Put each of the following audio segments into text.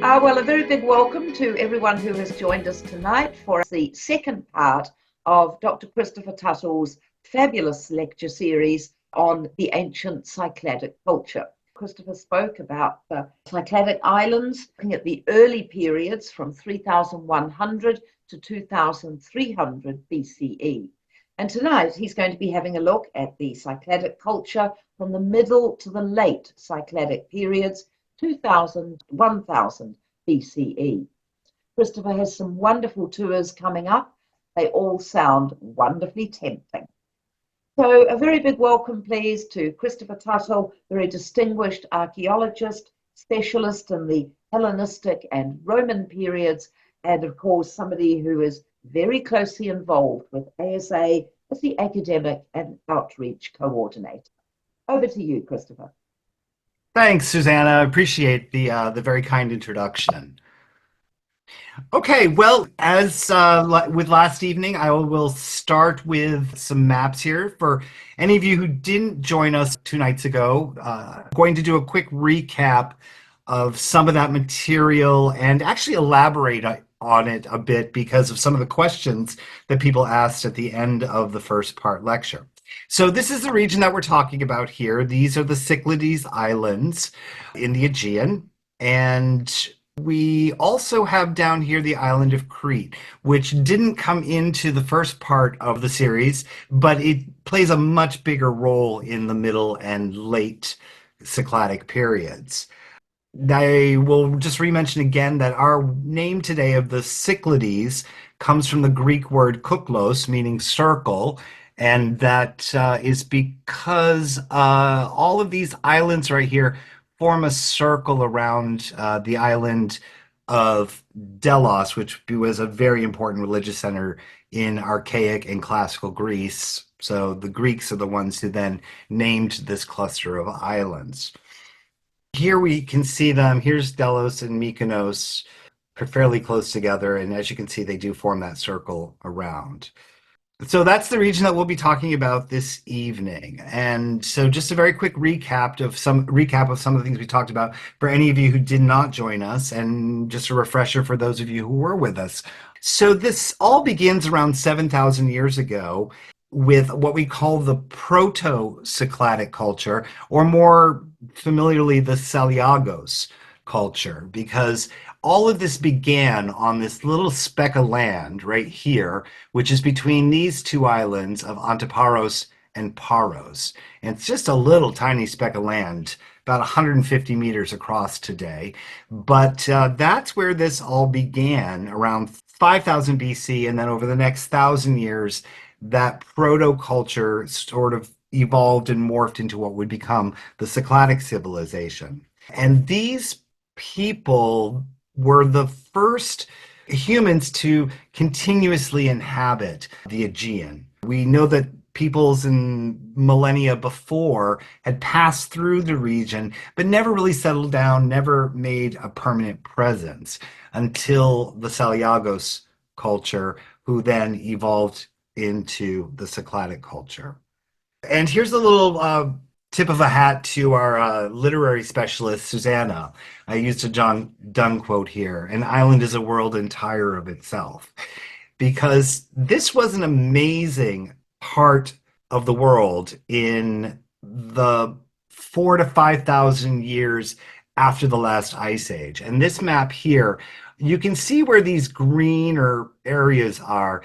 Well, a very big welcome to everyone who has joined us tonight for the second part of Dr. Christopher Tuttle's fabulous lecture series on the ancient Cycladic culture. Christopher spoke about the Cycladic islands, looking at the early periods from 3100 to 2300 BCE. And tonight he's going to be having a look at the Cycladic culture from the middle to the late Cycladic periods, 2000, 1000 BCE. Christopher has some wonderful tours coming up. They all sound wonderfully tempting. So a very big welcome, please, to Christopher Tuttle, very distinguished archaeologist, specialist in the Hellenistic and Roman periods, and of course somebody who is very closely involved with ASA as the academic and outreach coordinator. Over to you, Christopher. Thanks, Susanna. I appreciate the very kind introduction. Okay, well, as with last evening, I will start with some maps here. For any of you who didn't join us 2 nights ago, I'm going to do a quick recap of some of that material and actually elaborate on it a bit because of some of the questions that people asked at the end of the first part lecture. So this is the region that we're talking about here. These are the Cyclades Islands in the Aegean. And we also have down here the island of Crete, which didn't come into the first part of the series, but it plays a much bigger role in the middle and late Cycladic periods. I will just re-mention again that our name today of the Cyclades comes from the Greek word kuklos, meaning circle, and that is because all of these islands right here form a circle around the island of Delos, which was a very important religious center in archaic and classical Greece. So the Greeks are the ones who then named this cluster of islands. Here we can see them. Here's Delos and Mykonos. They're fairly close together, and as you can see, they do form that circle around. So that's the region that we'll be talking about this evening. And so just a very quick recap of some of the things we talked about for any of you who did not join us, and just a refresher for those of you who were with us. So this all begins around 7,000 years ago with what we call the proto-Cycladic culture, or more familiarly, the Saliagos culture, because all of this began on this little speck of land right here, which is between these two islands of Antiparos and Paros. And it's just a little tiny speck of land, about 150 meters across today. But that's where this all began, around 5000 BC, and then over the next 1,000 years, that proto-culture sort of evolved and morphed into what would become the Cycladic civilization. And these people were the first humans to continuously inhabit the Aegean. We know that peoples in millennia before had passed through the region, but never really settled down, never made a permanent presence until the Saliagos culture, who then evolved into the Cycladic culture. And here's a little tip of a hat to our literary specialist, Susanna. I used a John Donne quote here: "An island is a world entire of itself," because this was an amazing part of the world in the 4,000 to 5,000 years after the last ice age. And this map here, you can see where these greener areas are.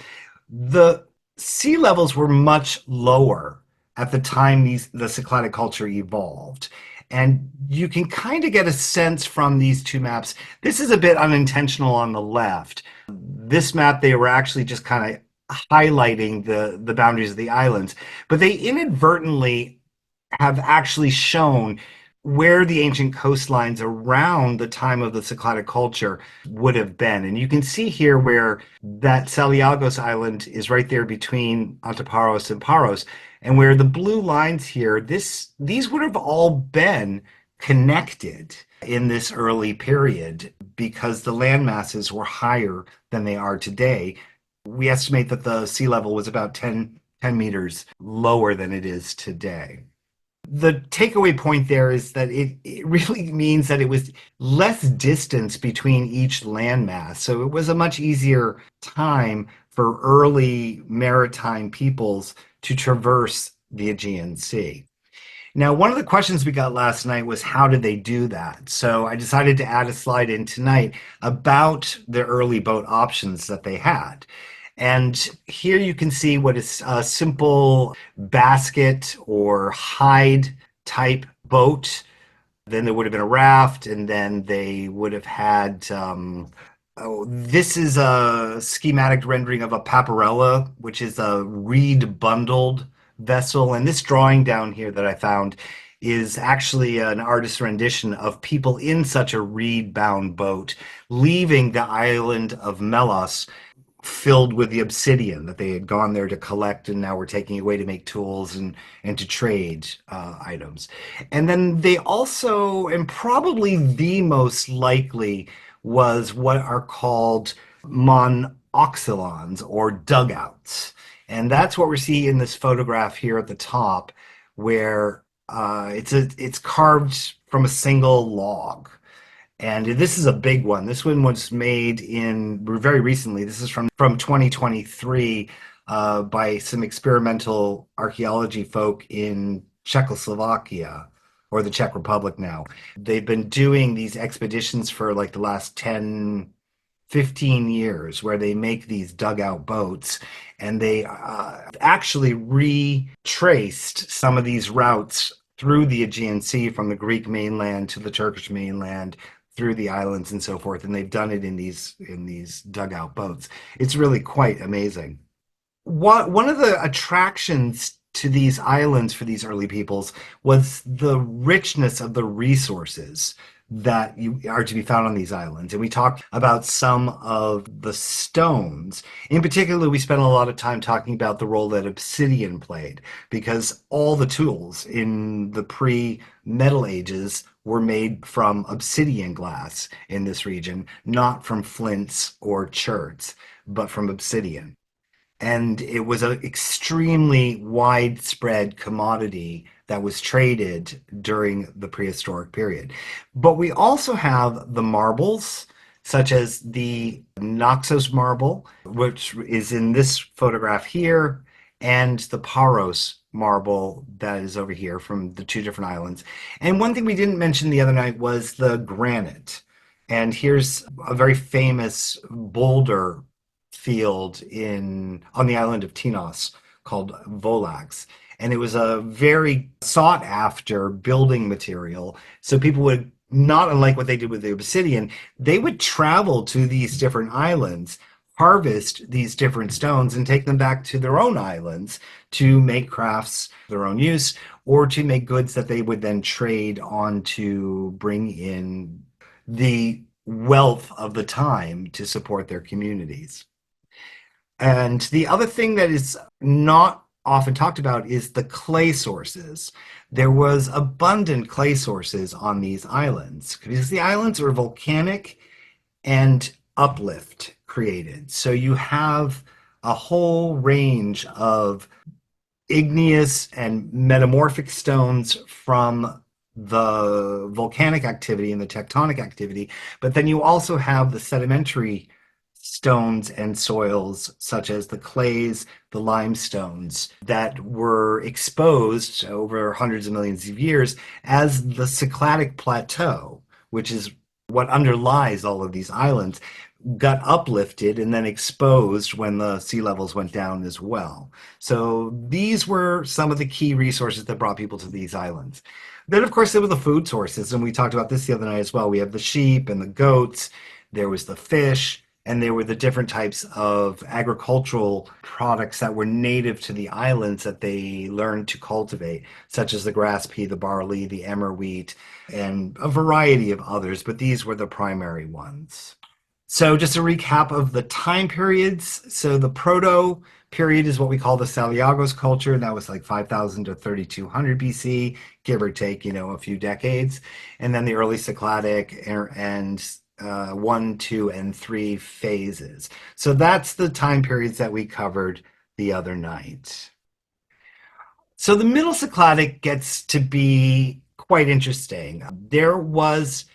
The sea levels were much lower at the time the Cycladic culture evolved. And you can kind of get a sense from these two maps. This is a bit unintentional on the left. This map, they were actually just kind of highlighting the boundaries of the islands, but they inadvertently have actually shown where the ancient coastlines around the time of the Cycladic culture would have been. And you can see here where that Saliagos island is right there between Antiparos and Paros, and where the blue lines here, these would have all been connected in this early period because the land masses were higher than they are today. We estimate that the sea level was about 10 meters lower than it is today. The takeaway point there is that it really means that it was less distance between each landmass. So it was a much easier time for early maritime peoples to traverse the Aegean Sea. Now, one of the questions we got last night was how did they do that? So I decided to add a slide in tonight about the early boat options that they had. And here you can see what is a simple basket or hide type boat. Then there would have been a raft, and then they would have had. This is a schematic rendering of a paparella, which is a reed bundled vessel. And this drawing down here that I found is actually an artist's rendition of people in such a reed bound boat leaving the island of Melos filled with the obsidian that they had gone there to collect and now were taking away to make tools and to trade items. And then they also, and probably the most likely, was what are called monoxylons or dugouts. And that's what we see in this photograph here at the top, where it's carved from a single log. And this is a big one. This one was made in very recently. This is from 2023 by some experimental archaeology folk in Czechoslovakia or the Czech Republic now. They've been doing these expeditions for like the last 10, 15 years where they make these dugout boats and they actually retraced some of these routes through the Aegean Sea from the Greek mainland to the Turkish mainland through the islands and so forth, and they've done it in these dugout boats. It's really quite amazing. One of the attractions to these islands for these early peoples was the richness of the resources that you are to be found on these islands. And we talked about some of the stones. In particular, we spent a lot of time talking about the role that obsidian played, because all the tools in the pre-Metal Ages were made from obsidian glass in this region, not from flints or cherts, but from obsidian. And it was an extremely widespread commodity that was traded during the prehistoric period. But we also have the marbles, such as the Naxos marble, which is in this photograph here, and the Paros marble that is over here from the two different islands. And one thing we didn't mention the other night was the granite. And here's a very famous boulder field on the island of Tinos called Volax. And it was a very sought after building material. So people would, not unlike what they did with the obsidian, they would travel to these different islands, harvest these different stones, and take them back to their own islands to make crafts for their own use, or to make goods that they would then trade on to bring in the wealth of the time to support their communities. And the other thing that is not often talked about is the clay sources. There was abundant clay sources on these islands because the islands are volcanic and uplift created. So you have a whole range of igneous and metamorphic stones from the volcanic activity and the tectonic activity, but then you also have the sedimentary stones and soils, such as the clays, the limestones, that were exposed over hundreds of millions of years as the Cycladic Plateau, which is what underlies all of these islands, got uplifted and then exposed when the sea levels went down as well. So these were some of the key resources that brought people to these islands. Then, of course, there were the food sources, and we talked about this the other night as well. We have the sheep and the goats, there was the fish, and there were the different types of agricultural products that were native to the islands that they learned to cultivate, such as the grass pea, the barley, the emmer wheat, and a variety of others, but these were the primary ones. So just a recap of the time periods. So the proto period is what we call the Saliagos culture, and that was like 5,000 to 3,200 BC, give or take, a few decades. And then the early Cycladic and 1, 2, and 3 phases. So that's the time periods that we covered the other night. So the Middle Cycladic gets to be quite interesting. There was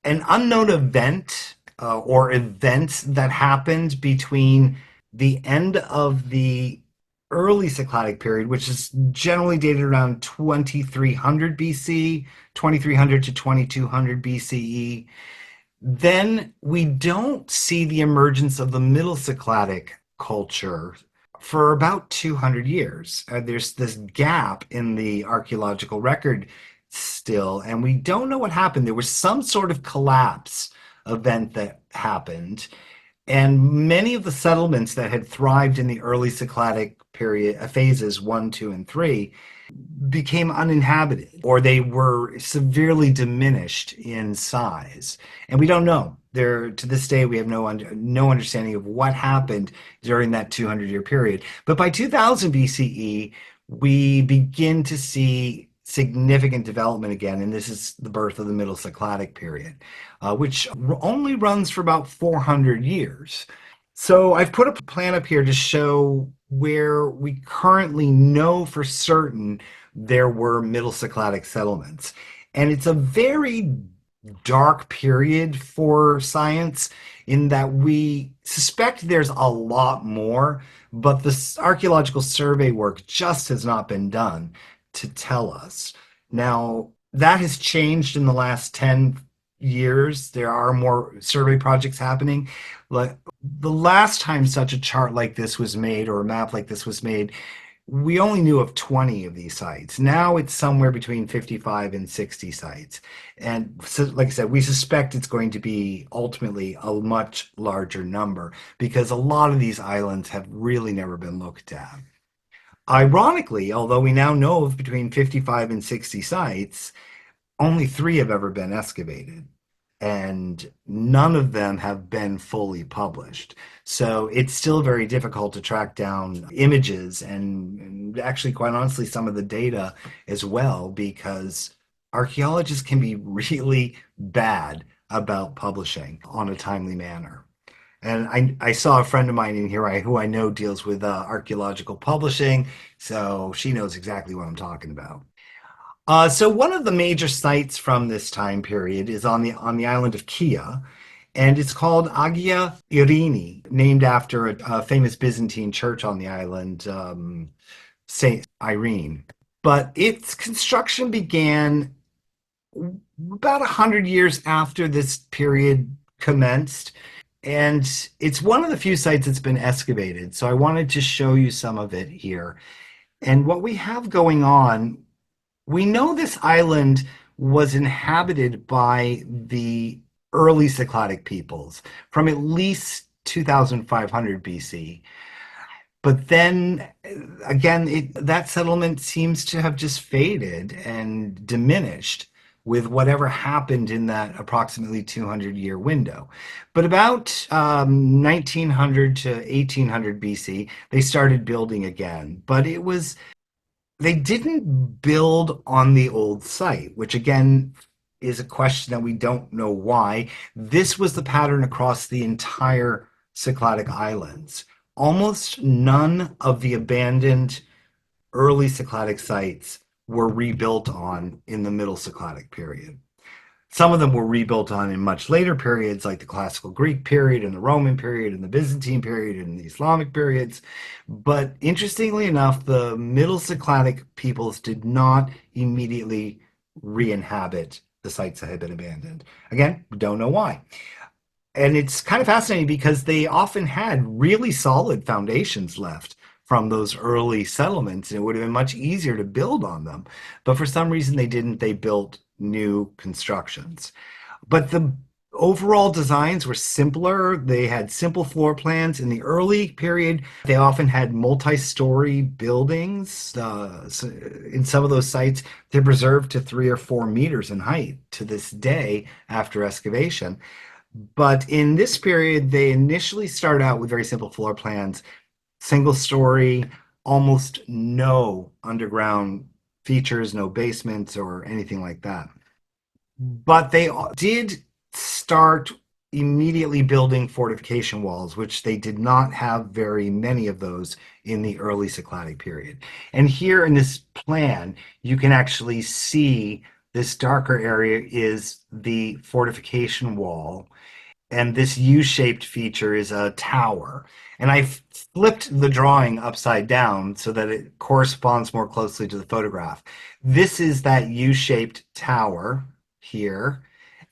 an unknown event or events that happened between the end of the early Cycladic period, which is generally dated around 2300 BC, 2300 to 2200 BCE. Then we don't see the emergence of the Middle Cycladic culture for about 200 years. There's this gap in the archaeological record still, and we don't know what happened. There was some sort of collapse event that happened, and many of the settlements that had thrived in the early Cycladic period, phases one, two, and three, became uninhabited or they were severely diminished in size. And we don't know. There to this day we have no understanding of what happened during that 200-year period. But by 2000 BCE, we begin to see significant development again, and this is the birth of the Middle Cycladic period, which only runs for about 400 years. So I've put a plan up here to show where we currently know for certain there were Middle Cycladic settlements. And it's a very dark period for science in that we suspect there's a lot more, but the archaeological survey work just has not been done to tell us. Now, that has changed in the last 10 years. There are more survey projects happening. Like the last time such a chart like this was made or a map like this was made, we only knew of 20 of these sites. Now it's somewhere between 55 and 60 sites. And so, like I said, we suspect it's going to be ultimately a much larger number because a lot of these islands have really never been looked at. Ironically, although we now know of between 55 and 60 sites, only 3 have ever been excavated, and none of them have been fully published. So it's still very difficult to track down images and actually, quite honestly, some of the data as well, because archaeologists can be really bad about publishing on a timely manner. And I saw a friend of mine in here who I know deals with archaeological publishing, so she knows exactly what I'm talking about. So one of the major sites from this time period is on the island of Kea, and it's called Agia Irini, named after a famous Byzantine church on the island, Saint Irene. But its construction began about 100 years after this period commenced, and it's one of the few sites that's been excavated. So I wanted to show you some of it here. And what we have going on, we know this island was inhabited by the early Cycladic peoples from at least 2500 BC. But then again, that settlement seems to have just faded and diminished with whatever happened in that approximately 200-year window. But about 1900 to 1800 BC, they started building again. But they didn't build on the old site, which again is a question that we don't know why. This was the pattern across the entire Cycladic islands. Almost none of the abandoned early Cycladic sites were rebuilt on in the Middle Cycladic period. Some of them were rebuilt on in much later periods, like the Classical Greek period and the Roman period and the Byzantine period and the Islamic periods. But interestingly enough, the Middle Cycladic peoples did not immediately re-inhabit the sites that had been abandoned. Again, we don't know why. And it's kind of fascinating because they often had really solid foundations left from those early settlements, and it would have been much easier to build on them. But for some reason, they didn't. They built new constructions. But the overall designs were simpler. They had simple floor plans. In the early period, they often had multi-story buildings. In some of those sites, they're preserved to 3 or 4 meters in height to this day after excavation. But in this period, they initially started out with very simple floor plans, single story, almost no underground features, no basements or anything like that. But they did start immediately building fortification walls, which they did not have very many of those in the early Cycladic period. And here in this plan, you can actually see this darker area is the fortification wall, and this U-shaped feature is a tower. And I flipped the drawing upside down so that it corresponds more closely to the photograph. This is that U-shaped tower here,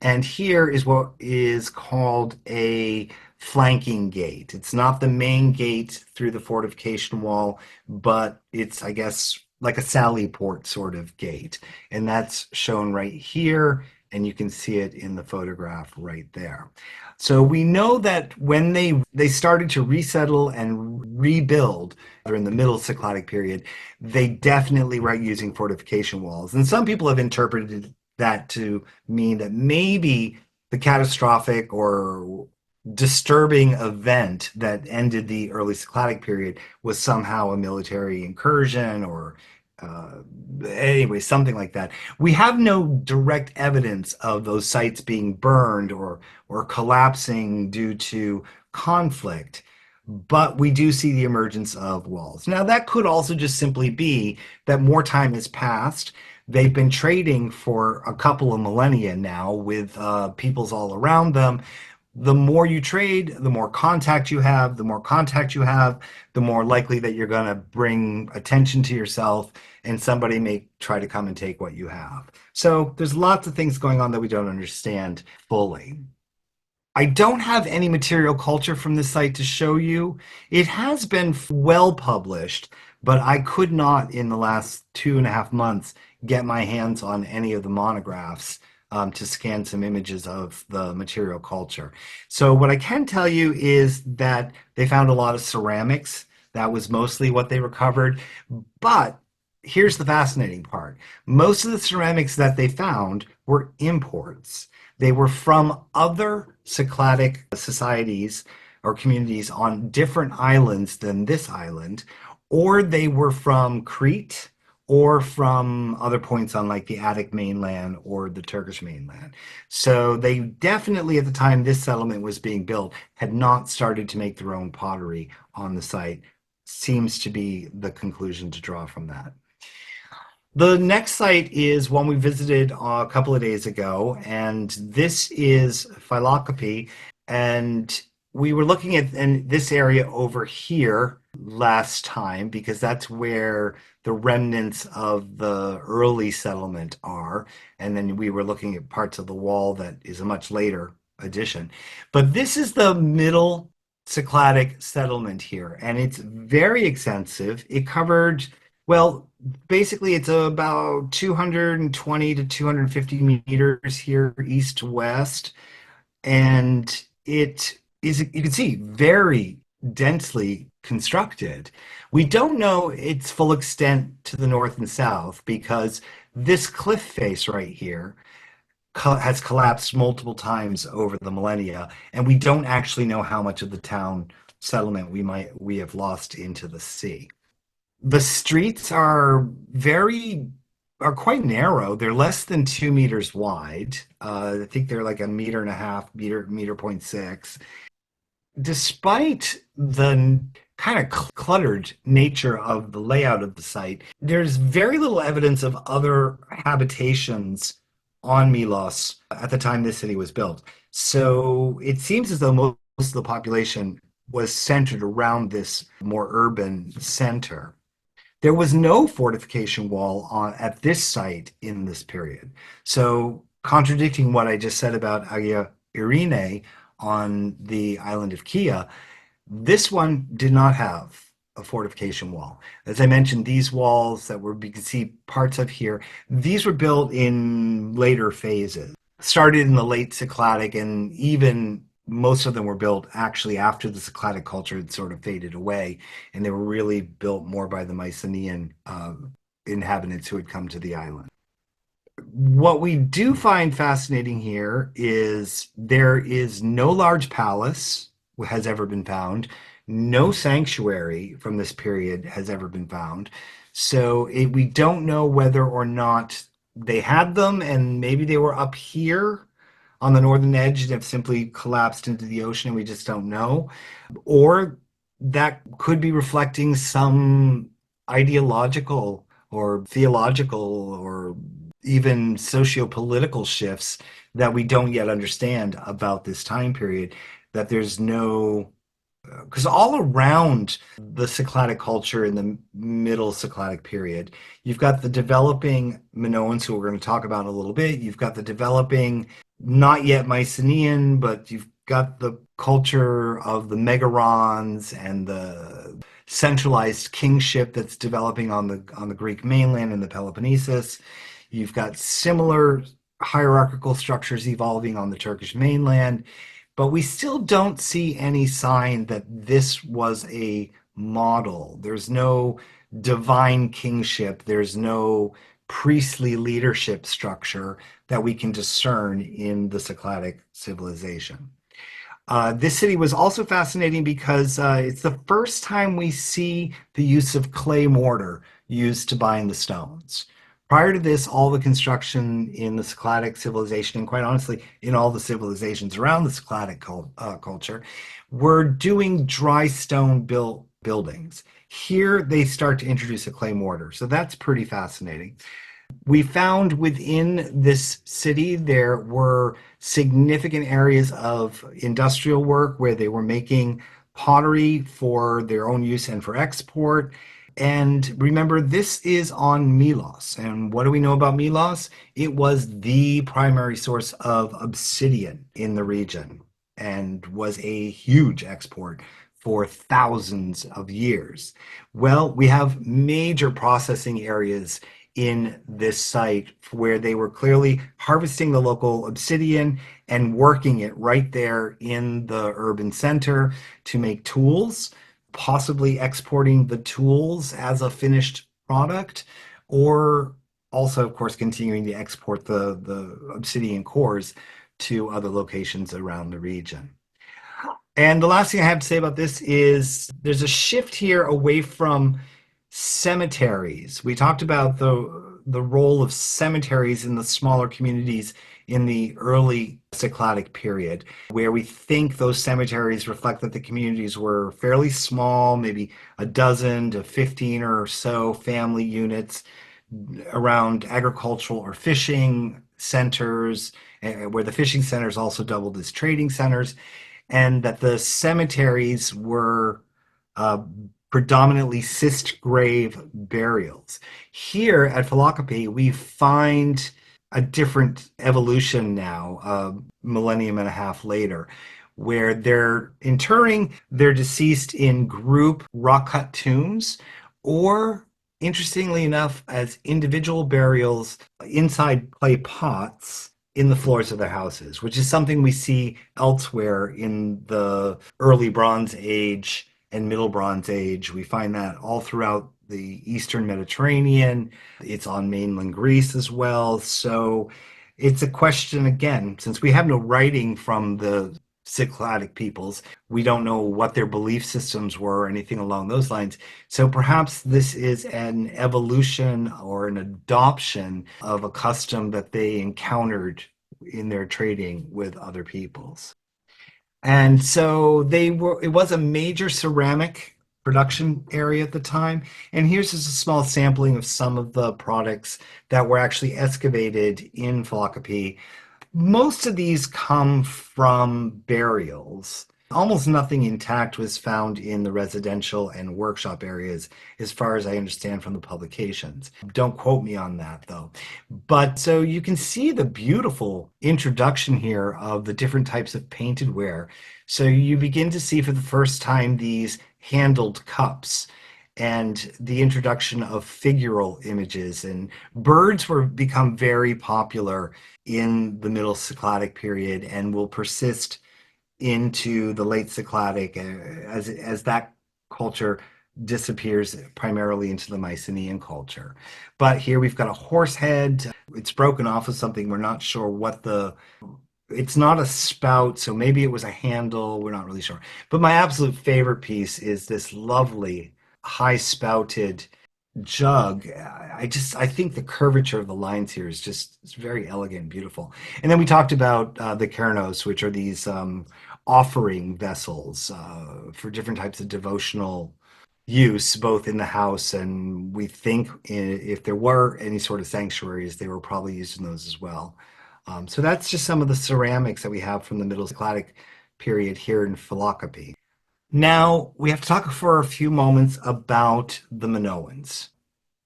and here is what is called a flanking gate. It's not the main gate through the fortification wall, but it's, I guess, like a sally port sort of gate. And that's shown right here, and you can see it in the photograph right there. So we know that when they started to resettle and rebuild during the middle Cycladic period, they definitely were using fortification walls. And some people have interpreted that to mean that maybe the catastrophic or disturbing event that ended the early Cycladic period was somehow a military incursion or uh, anyway, something like that. We have no direct evidence of those sites being burned or collapsing due to conflict, but we do see the emergence of walls. Now, that could also just simply be that more time has passed. They've been trading for a couple of millennia now with peoples all around them. The more you trade, the more contact you have. The more contact you have, the more likely that you're going to bring attention to yourself, and somebody may try to come and take what you have. So there's lots of things going on that we don't understand fully. I don't have any material culture from this site to show you. It has been well published, but I could not, in the last 2.5 months, get my hands on any of the monographs to scan some images of the material culture. So what I can tell you is that they found a lot of ceramics. That was mostly what they recovered. But here's the fascinating part. Most of the ceramics that they found were imports. They were from other Cycladic societies or communities on different islands than this island, or they were from Crete or from other points on like the Attic mainland or the Turkish mainland. So they definitely, at the time this settlement was being built, had not started to make their own pottery on the site. Seems to be the conclusion to draw from that. The next site is one we visited a couple of days ago, and this is Philocopi. And we were looking at this area over here last time because that's where the remnants of the early settlement are. And then we were looking at parts of the wall that is a much later addition. But this is the middle Cycladic settlement here, and it's very extensive. It covered, well, basically it's about 220 to 250 meters here east to west, and it is, you can see, very densely constructed. We don't know its full extent to the north and south because this cliff face right here has collapsed multiple times over the millennia, and we don't actually know how much of the town settlement we have lost into the sea. The streets are quite narrow. They're less than 2 meters wide. I think they're like a meter and a half, meter point six. Despite the kind of cluttered nature of the layout of the site, there's very little evidence of other habitations on Milos at the time this city was built. So it seems as though most of the population was centered around this more urban center. There was no fortification wall at this site in this period. So, contradicting what I just said about Agia Irene on the island of Kia, this one did not have a fortification wall. As I mentioned, these walls that we can see parts of here, these were built in later phases. Started in the late Cycladic, and even most of them were built actually after the Cycladic culture had sort of faded away, and they were really built more by the Mycenaean inhabitants who had come to the island. What we do find fascinating here is there is no large palace has ever been found. No sanctuary from this period has ever been found. So we don't know whether or not they had them and maybe they were up here on the northern edge and have simply collapsed into the ocean and we just don't know. Or that could be reflecting some ideological or theological or even socio-political shifts that we don't yet understand about this time period, that there's no because all around the Cycladic culture in the middle Cycladic period, you've got the developing Minoans, who we're going to talk about in a little bit. You've got the developing, not yet Mycenaean, but you've got the culture of the Megarons and the centralized kingship that's developing on the Greek mainland and the Peloponnesus. You've got similar hierarchical structures evolving on the Turkish mainland, but we still don't see any sign that this was a model. There's no divine kingship, there's no priestly leadership structure that we can discern in the Cycladic civilization. This city was also fascinating because it's the first time we see the use of clay mortar used to bind the stones. Prior to this, all the construction in the Cycladic civilization, and quite honestly, in all the civilizations around the Cycladic culture, were doing dry stone built buildings. Here, they start to introduce a clay mortar. So that's pretty fascinating. We found within this city there were significant areas of industrial work where they were making pottery for their own use and for export. And remember, this is on Milos. And what do we know about Milos? It was the primary source of obsidian in the region and was a huge export for thousands of years. Well, we have major processing areas in this site where they were clearly harvesting the local obsidian and working it right there in the urban center to make tools, possibly exporting the tools as a finished product, or also, of course, continuing to export the obsidian cores to other locations around the region. And the last thing I have to say about this is there's a shift here away from cemeteries. We talked about the role of cemeteries in the smaller communities in the early Cycladic period, where we think those cemeteries reflect that the communities were fairly small, maybe a dozen to 15 or so family units around agricultural or fishing centers, where the fishing centers also doubled as trading centers, and that the cemeteries were uh, predominantly cist grave burials. Here at Philokopi, we find a different evolution now, a millennium and a half later, where they're interring their deceased in group rock cut tombs, or interestingly enough, as individual burials inside clay pots in the floors of their houses, which is something we see elsewhere in the early Bronze Age and Middle Bronze Age. We find that all throughout the Eastern Mediterranean. It's on mainland Greece as well. So it's a question, again, since we have no writing from the Cycladic peoples, we don't know what their belief systems were or anything along those lines. So perhaps this is an evolution or an adoption of a custom that they encountered in their trading with other peoples. And so it was a major ceramic production area at the time. And here's just a small sampling of some of the products that were actually excavated in Philokopi. Most of these come from burials. Almost nothing intact was found in the residential and workshop areas, as far as I understand from the publications. Don't quote me on that, though. But so you can see the beautiful introduction here of the different types of painted ware. So you begin to see for the first time these handled cups and the introduction of figural images, and birds were become very popular in the Middle Cycladic period and will persist into the Late Cycladic as that culture disappears primarily into the Mycenaean culture. But here we've got a horse head. It's broken off of something. We're not sure what it's not a spout, so maybe it was a handle. We're not really sure. But my absolute favorite piece is this lovely high spouted jug, I think the curvature of the lines here is just it's very elegant and beautiful. And then we talked about the cairnos, which are these offering vessels for different types of devotional use, both in the house and we think if there were any sort of sanctuaries, they were probably used in those as well. So that's just some of the ceramics that we have from the Middle Cycladic period here in Philokopi. Now, we have to talk for a few moments about the Minoans.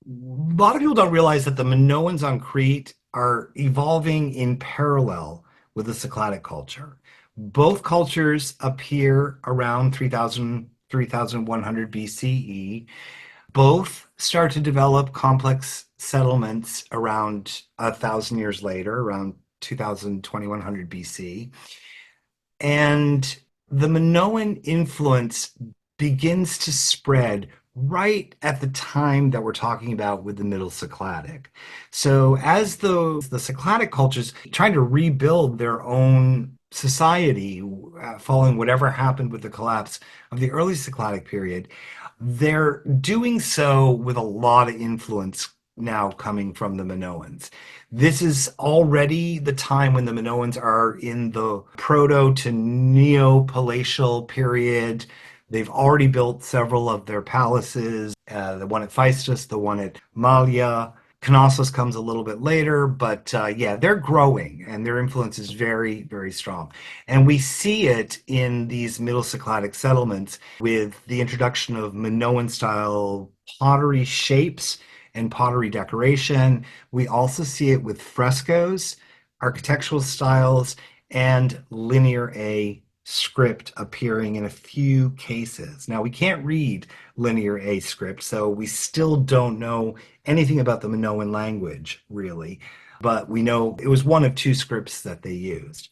A lot of people don't realize that the Minoans on Crete are evolving in parallel with the Cycladic culture. Both cultures appear around 3000, 3100 BCE. Both start to develop complex settlements around 1,000 years later, around 2000, 2100 BC. And the Minoan influence begins to spread right at the time that we're talking about with the Middle Cycladic. So as the Cycladic cultures trying to rebuild their own society following whatever happened with the collapse of the early Cycladic period, they're doing so with a lot of influence now coming from the Minoans. This is already the time when the Minoans are in the proto to neo-palatial period. They've already built several of their palaces, the one at Phaistos, the one at Mallia. Knossos comes a little bit later, but yeah, they're growing and their influence is very, very strong. And we see it in these Middle Cycladic settlements with the introduction of Minoan style pottery shapes and pottery decoration. We also see it with frescoes, architectural styles, and linear A script appearing in a few cases. Now, we can't read linear A script, so we still don't know anything about the Minoan language, really. But we know it was one of two scripts that they used.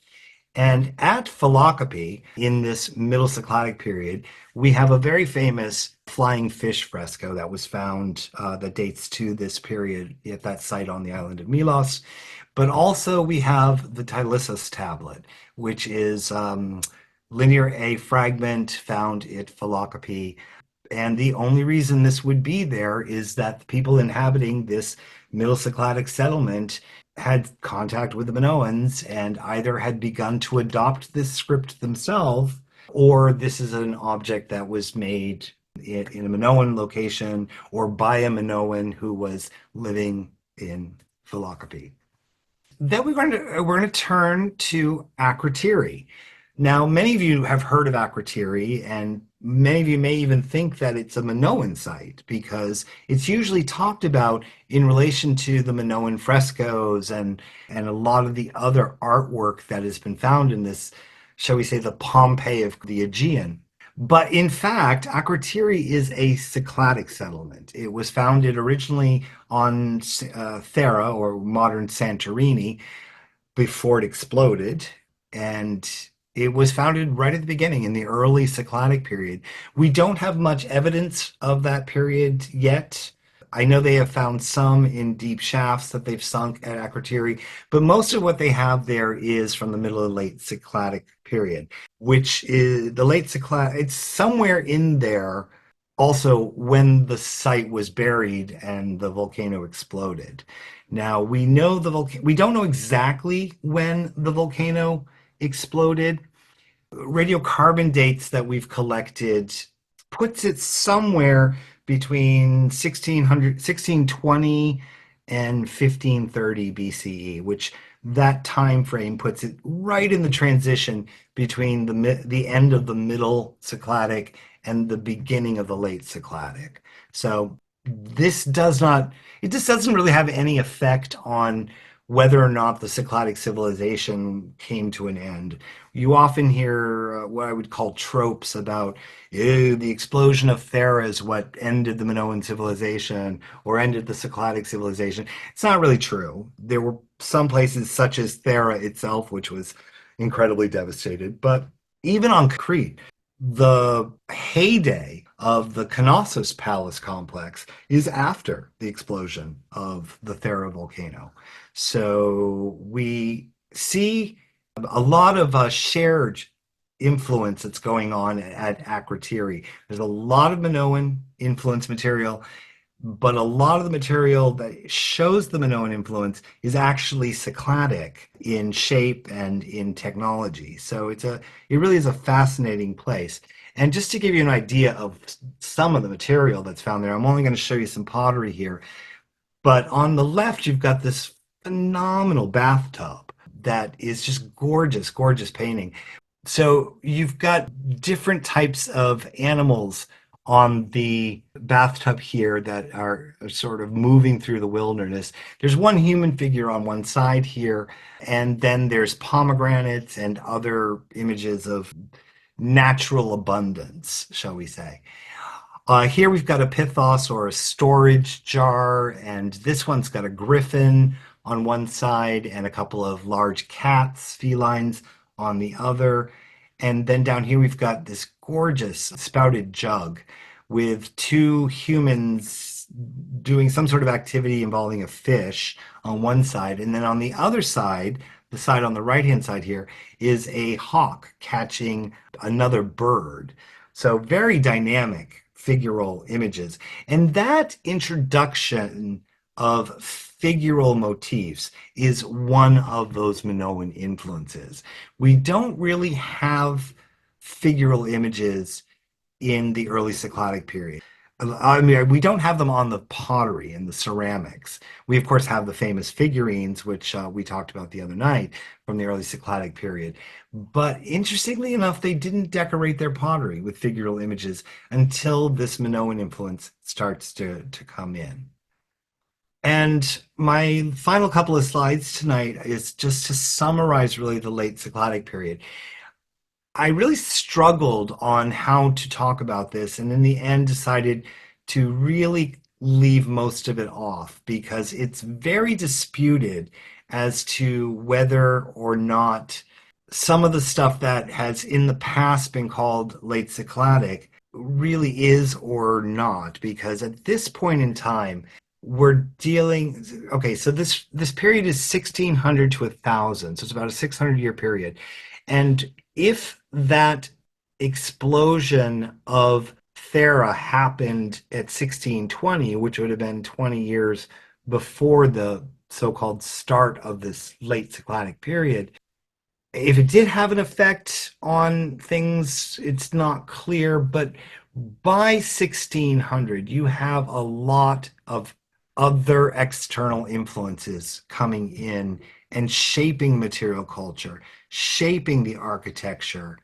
And at Philokopi, in this Middle Cycladic period, we have a very famous flying fish fresco that was found that dates to this period at that site on the island of Milos. But also we have the Tylissus tablet, which is linear A fragment found at Philokopi. And the only reason this would be there is that the people inhabiting this Middle Cycladic settlement had contact with the Minoans and either had begun to adopt this script themselves, or this is an object that was made in a Minoan location or by a Minoan who was living in Philokopi. Then we're going to turn to Akrotiri. Now, many of you have heard of Akrotiri, and many of you may even think that it's a Minoan site because it's usually talked about in relation to the Minoan frescoes and a lot of the other artwork that has been found in this, shall we say, the Pompeii of the Aegean. But in fact, Akrotiri is a Cycladic settlement. It was founded originally on Thera, or modern Santorini, before it exploded. And it was founded right at the beginning in the early Cycladic period. We don't have much evidence of that period yet. I know they have found some in deep shafts that they've sunk at Akrotiri, but most of what they have there is from the middle and late Cycladic period, which is the late Cycladic. It's somewhere in there also when the site was buried and the volcano exploded. Now we know we don't know exactly when the volcano exploded. Radiocarbon dates that we've collected puts it somewhere between 1620 and 1530 BCE, which that time frame puts it right in the transition between the end of the Middle Cycladic and the beginning of the Late Cycladic. So this does not, it just doesn't really have any effect on whether or not the Cycladic civilization came to an end. You often hear what I would call tropes about the explosion of Thera is what ended the Minoan civilization or ended the Cycladic civilization. It's not really true. There were some places such as Thera itself, which was incredibly devastated. But even on Crete, the heyday of the Knossos Palace complex is after the explosion of the Thera volcano. So we see a lot of shared influence that's going on at Akrotiri. There's a lot of Minoan influence material, but a lot of the material that shows the Minoan influence is actually Cycladic in shape and in technology. So it really is a fascinating place. And just to give you an idea of some of the material that's found there, I'm only going to show you some pottery here. But on the left, you've got this phenomenal bathtub that is just gorgeous, gorgeous painting. So you've got different types of animals on the bathtub here that are sort of moving through the wilderness. There's one human figure on one side here, and then there's pomegranates and other images of natural abundance, shall we say. Here we've got a pithos or a storage jar, and this one's got a griffin on one side and a couple of large cats, felines, on the other. And then down here we've got this gorgeous spouted jug with two humans doing some sort of activity involving a fish on one side. And then on the other side, the side on the right-hand side here, is a hawk catching another bird. So very dynamic figural images. And that introduction of figural motifs is one of those Minoan influences. We don't really have figural images in the early Cycladic period. I mean, we don't have them on the pottery and the ceramics. We, of course, have the famous figurines, which we talked about the other night from the early Cycladic period. But interestingly enough, they didn't decorate their pottery with figural images until this Minoan influence starts to come in. And my final couple of slides tonight is just to summarize really the late Cycladic period. I really struggled on how to talk about this, and in the end decided to really leave most of it off because it's very disputed as to whether or not some of the stuff that has in the past been called late Cycladic really is or not, because at this point in time, we're dealing, okay, so this period is 1600 to 1000, so it's about a 600-year period. And if that explosion of Thera happened at 1620, which would have been 20 years before the so-called start of this late Cycladic period, if it did have an effect on things, it's not clear, but by 1600, you have a lot of other external influences coming in and shaping material culture, shaping the architecture.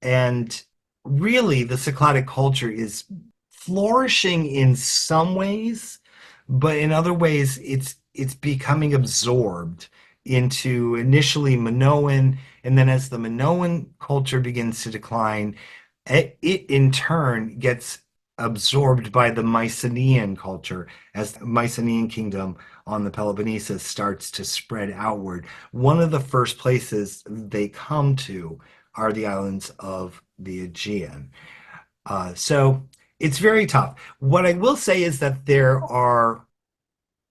And really, the Cycladic culture is flourishing in some ways, but in other ways, it's becoming absorbed into initially Minoan, and then as the Minoan culture begins to decline, it in turn gets absorbed by the Mycenaean culture as the Mycenaean kingdom on the Peloponnesus starts to spread outward. One of the first places they come to are the islands of the Aegean. So it's very tough. What I will say is that there are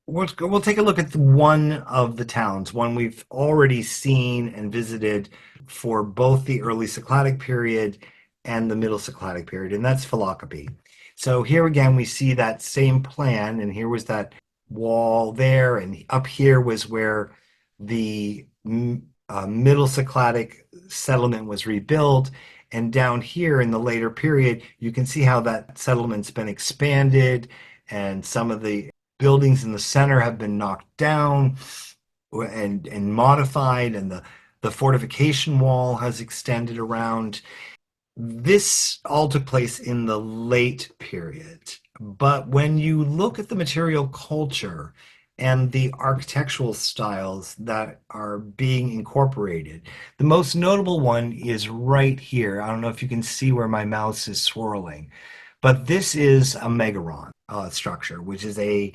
we'll take a look at one of the towns, one we've already seen and visited for both the early Cycladic period and the middle Cycladic period, and that's Philokopi. So here again, we see that same plan, and here was that wall there, and up here was where the middle Cycladic settlement was rebuilt. And down here in the later period, you can see how that settlement's been expanded, and some of the buildings in the center have been knocked down and modified, and the fortification wall has extended around. This all took place in the late period. But when you look at the material culture and the architectural styles that are being incorporated, the most notable one is right here. I don't know if you can see where my mouse is swirling, but this is a megaron structure, which is a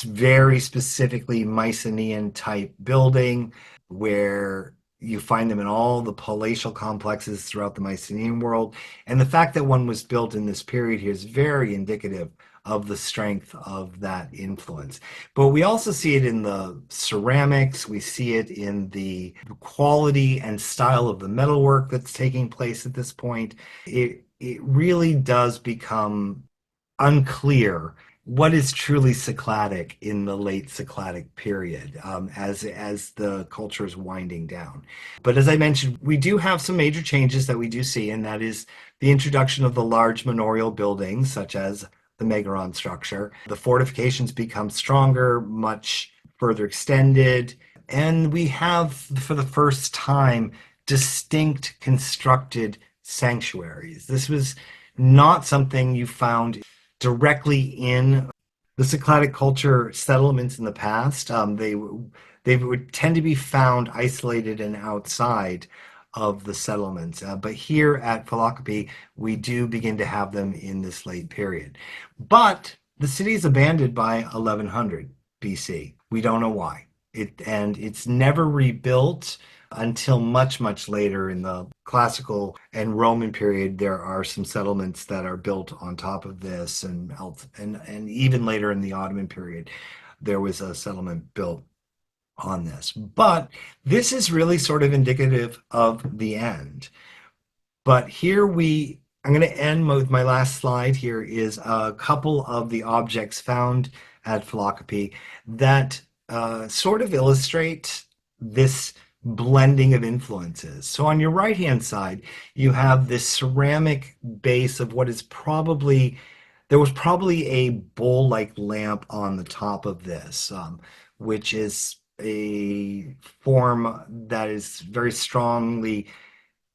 very specifically Mycenaean type building where you find them in all the palatial complexes throughout the Mycenaean world. And the fact that one was built in this period here is very indicative of the strength of that influence. But we also see it in the ceramics, we see it in the quality and style of the metalwork that's taking place at this point. It really does become unclear what is truly Cycladic in the late Cycladic period, as the culture is winding down. But as I mentioned, we do have some major changes that we do see, and that is the introduction of the large manorial buildings, such as the Megaron structure. The fortifications become stronger, much further extended, and we have, for the first time, distinct constructed sanctuaries. This was not something you found directly in the Cycladic culture settlements in the past. They would tend to be found isolated and outside of the settlements. But here at Philokopi, we do begin to have them in this late period. But the city is abandoned by 1100 BC. We don't know why. It's never rebuilt until much, much later in the classical and Roman period. There are some settlements that are built on top of this, and even later in the Ottoman period, there was a settlement built on this. But this is really sort of indicative of the end. But I'm going to end with my last slide here is a couple of the objects found at Philokopi that sort of illustrate this blending of influences. So on your right-hand side, you have this ceramic base of what is probably, there was probably a bowl-like lamp on the top of this, which is a form that is very strongly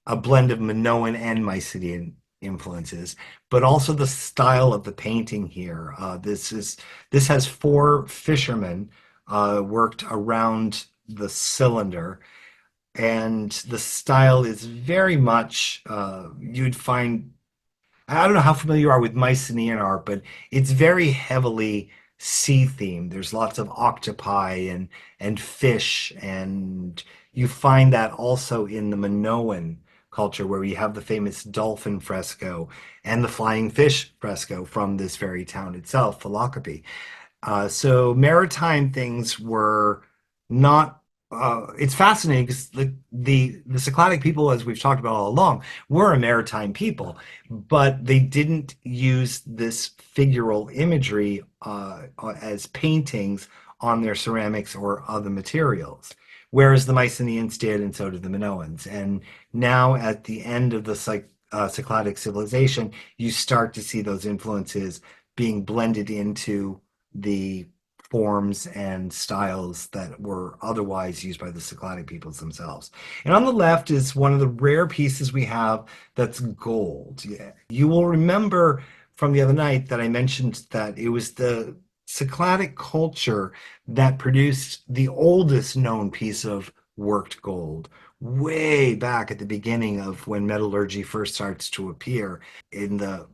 a blend of Minoan and Mycenaean influences, but also the style of the painting here. This has four fishermen worked around the cylinder, and the style is very much you'd find. I don't know how familiar you are with Mycenaean art, but it's very heavily sea themed. There's lots of octopi and fish, and you find that also in the Minoan culture, where you have the famous dolphin fresco and the flying fish fresco from this very town itself, Philokopi. So maritime things were not. It's fascinating because the Cycladic people, as we've talked about all along, were a maritime people, but they didn't use this figural imagery as paintings on their ceramics or other materials, whereas the Mycenaeans did, and so did the Minoans. And now, at the end of the Cycladic civilization, you start to see those influences being blended into the forms and styles that were otherwise used by the Cycladic peoples themselves. And on the left is one of the rare pieces we have that's gold. Yeah. You will remember from the other night that I mentioned that it was the Cycladic culture that produced the oldest known piece of worked gold, way back at the beginning of when metallurgy first starts to appear in the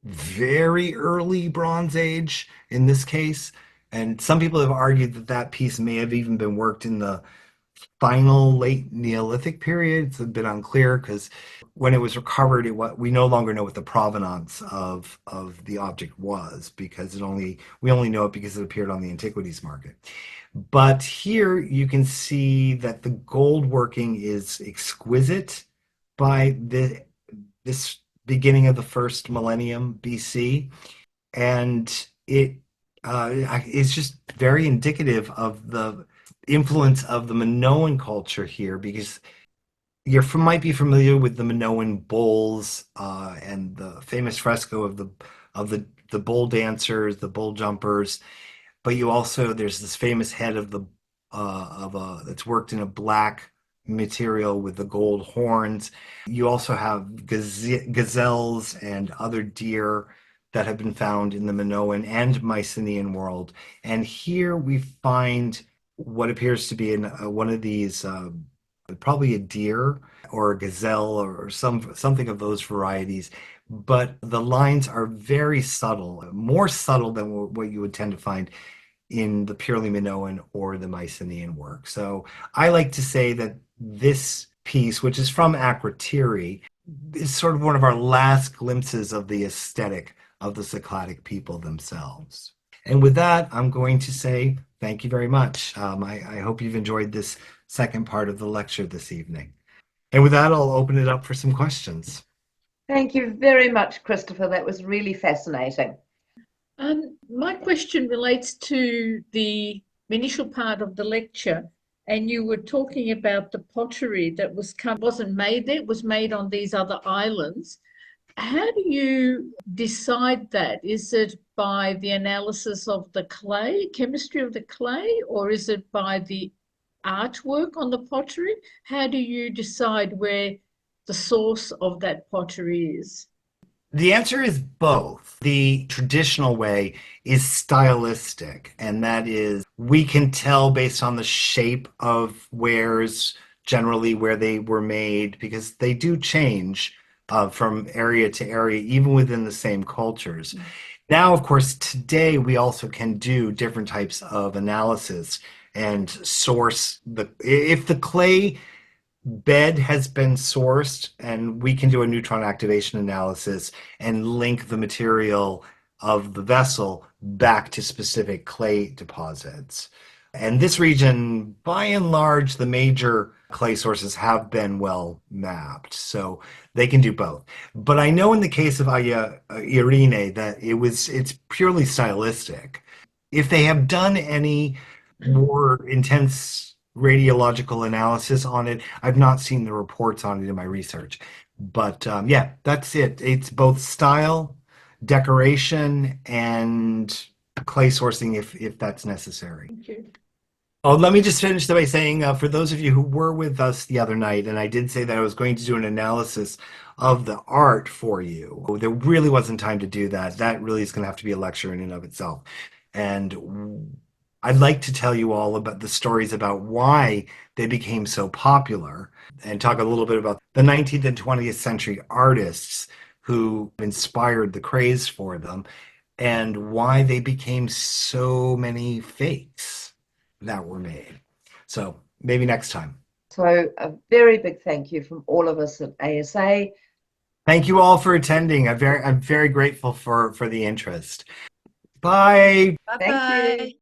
very early Bronze Age in this case. And some people have argued that that piece may have even been worked in the final late Neolithic period. It's a bit unclear because when it was recovered, we no longer know what the provenance of the object was, because we only know it because it appeared on the antiquities market. But here you can see that the gold working is exquisite by this beginning of the first millennium BC, and it is just very indicative of the influence of the Minoan culture here, because might be familiar with the Minoan bulls and the famous fresco of the bull dancers, the bull jumpers. But there's this famous head of that's worked in a black material with the gold horns. You also have gazelles and other deer that have been found in the Minoan and Mycenaean world. And here we find what appears to be one of these, probably a deer or a gazelle or something of those varieties. But the lines are very subtle, more subtle than what you would tend to find in the purely Minoan or the Mycenaean work. So I like to say that this piece, which is from Akrotiri, is sort of one of our last glimpses of the aesthetic of the Cycladic people themselves. And with that, I'm going to say thank you very much. I hope you've enjoyed this second part of the lecture this evening. And with that, I'll open it up for some questions. Thank you very much, Christopher. That was really fascinating. My question relates to the initial part of the lecture, and you were talking about the pottery that wasn't made there, it was made on these other islands. How do you decide that? Is it by the analysis of the clay, chemistry of the clay, or is it by the artwork on the pottery? How do you decide where the source of that pottery is? The answer is both. The traditional way is stylistic, and that is we can tell based on the shape of wares, generally where they were made, because they do change from area to area, even within the same cultures. Now, of course, today we also can do different types of analysis and source if the clay bed has been sourced, and we can do a neutron activation analysis and link the material of the vessel back to specific clay deposits. And this region, by and large, the major clay sources have been well mapped, so they can do both. But I know in the case of Irene that it's purely stylistic. If they have done any more intense radiological analysis on it, I've not seen the reports on it in my research. But yeah, that's it. It's both style, decoration, and clay sourcing if that's necessary. Thank you. Oh, let me just finish by saying, for those of you who were with us the other night, and I did say that I was going to do an analysis of the art for you, there really wasn't time to do that. That really is going to have to be a lecture in and of itself. And I'd like to tell you all about the stories about why they became so popular and talk a little bit about the 19th and 20th century artists who inspired the craze for them and why they became so many fakes that were made. So maybe next time. So a very big thank you from all of us at ASA. Thank you all for attending. I'm very grateful for the interest. Bye. Thank you. Bye-bye.